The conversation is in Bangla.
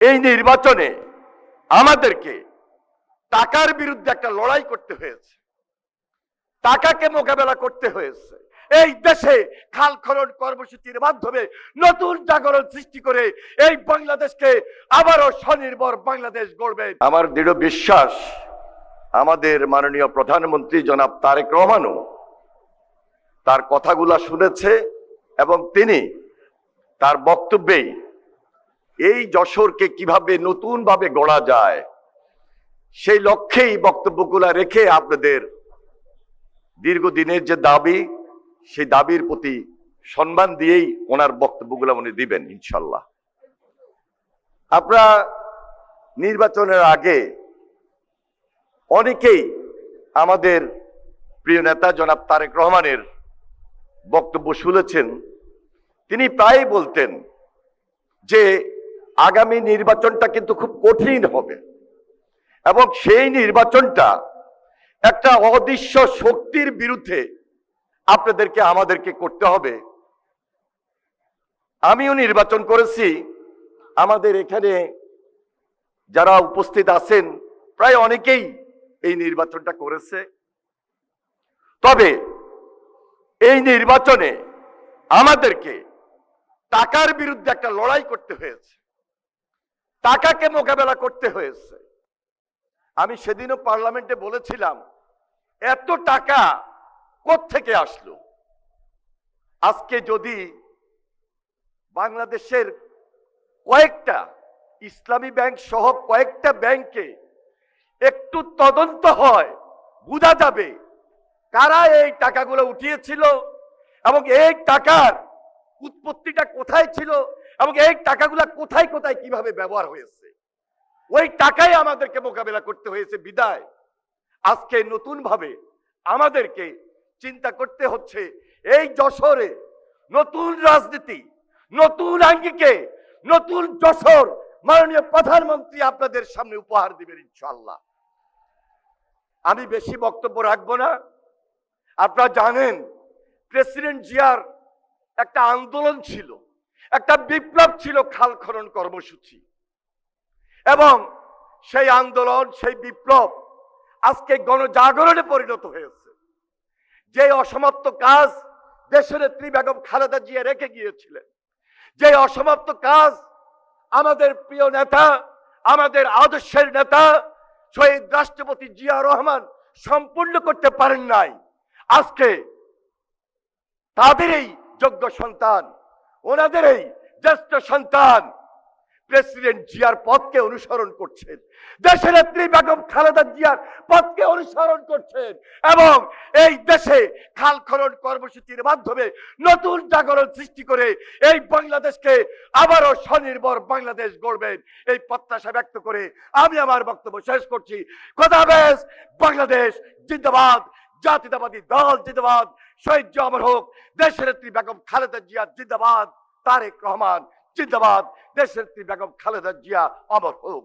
এই নির্বাচনে আমাদেরকে টাকার বিরুদ্ধে একটা লড়াই করতে হয়েছে, টাকাকে মোকাবেলা করতে হয়েছে। এই দেশে খাল খনন কর্মসূচির মাধ্যমে নতুন জাগরণ সৃষ্টি করে এই বাংলাদেশকে আবারও স্বনির্ভর বাংলাদেশ গড়বেন। আমার দৃঢ় বিশ্বাস আমাদের মাননীয় প্রধানমন্ত্রী জনাব তারেক রহমানও তার কথাগুলা শুনেছে এবং তিনি তার বক্তব্যে এই যশোরকে কিভাবে নতুন ভাবে গড়া যায় সেই লক্ষ্যেই বক্তব্যগুলা রেখে আপনাদের দীর্ঘদিনের যে দাবি সেই দাবির প্রতি সম্মান দিয়েই ওনার বক্তব্যগুলো উনি দিবেন ইনশাল্লাহ। আপনারা নির্বাচনের আগে অনেকেই আমাদের প্রিয় নেতা জনাব তারেক রহমানের বক্তব্য শুনেছেন। তিনি প্রায়ই বলতেন যে আগামী নির্বাচনটা কিন্তু খুব কঠিন হবে এবং সেই নির্বাচনটা একটা অদৃশ্য শক্তির বিরুদ্ধে আপনাদেরকে আমাদেরকে করতে হবে। আমিও নির্বাচন করেছি, আমাদের এখানে যারা উপস্থিত আছেন প্রায় অনেকেই এই নির্বাচনটা করেছে। তবে এই নির্বাচনে আমাদেরকে টাকার বিরুদ্ধে একটা লড়াই করতে হয়েছে, টাকাকে মোকাবেলা করতে হয়েছে। আমি সেদিনও পার্লামেন্টে বলেছিলাম এত টাকা কোত্থেকে আসলো। আজকে যদি বাংলাদেশের কয়েকটা ইসলামী ব্যাংক সহ কয়েকটা ব্যাংকে একটু তদন্ত হয় বোঝা যাবে কারা এই টাকাগুলো উঠিয়েছিল এবং এই টাকার উৎপত্তিটা কোথায় ছিল এবং এই টাকাগুলো কোথায় কোথায় কিভাবে ব্যবহার হয়েছে। ওই টাকাই আমাদেরকে মোকাবেলা করতে হয়েছে বিদায় আজকে নতুন ভাবে আমাদেরকে চিন্তা করতে হচ্ছে এই যশোরে নতুন রাজনীতি, নতুন আঙ্গিকে নতুন যশোর মাননীয় প্রধানমন্ত্রী আপনাদের সামনে উপহার দিবেন ইনশাআল্লাহ। আমি বেশি বক্তব্য রাখবো না। আপনারা জানেন প্রেসিডেন্ট জিয়ার একটা আন্দোলন ছিল, একটা বিপ্লব ছিল খাল খনন কর্মসূচি এবং সেই আন্দোলন সেই বিপ্লব আজকে গণজাগরণে পরিণত হয়েছে। যে অসমাপ্ত কাজ দেশনেত্রী বেগম খালেদা জিয়া রেখে গিয়েছিলেন, যে অসমাপ্ত কাজ আমাদের প্রিয় নেতা আমাদের আদর্শের নেতা শহীদ রাষ্ট্রপতি জিয়া রহমান সম্পূর্ণ করতে পারেন নাই, আজকে তাদেরই যোগ্য সন্তান ওনাদেরই জ্যেষ্ঠ সন্তান প্রেসিডেন্ট জিয়ার পথকে অনুসরণ করছেন, দেশনেত্রী বেগম খালেদা জিয়ার পথকে অনুসরণ করছেন এবং এই দেশে খাল খনন কর্মসূচির মাধ্যমে নতুন জাগরণ সৃষ্টি করে এই বাংলাদেশকে আবারও স্বনির্ভর বাংলাদেশ গড়বেন এই প্রত্যাশা ব্যক্ত করে আমি আমার বক্তব্য শেষ করছি। খোদা হাফেজ। বাংলাদেশ জিন্দাবাদ, জাতীয়তাবাদী দল জিন্দাবাদ, শহীদ অমর হোক, দেশনেত্রী বেগম খালেদা জিয়া জিন্দাবাদ, তারেক রহমান জিন্দাবাদ, দেশনেত্রী বেগম খালেদা জিয়া অমর হোক।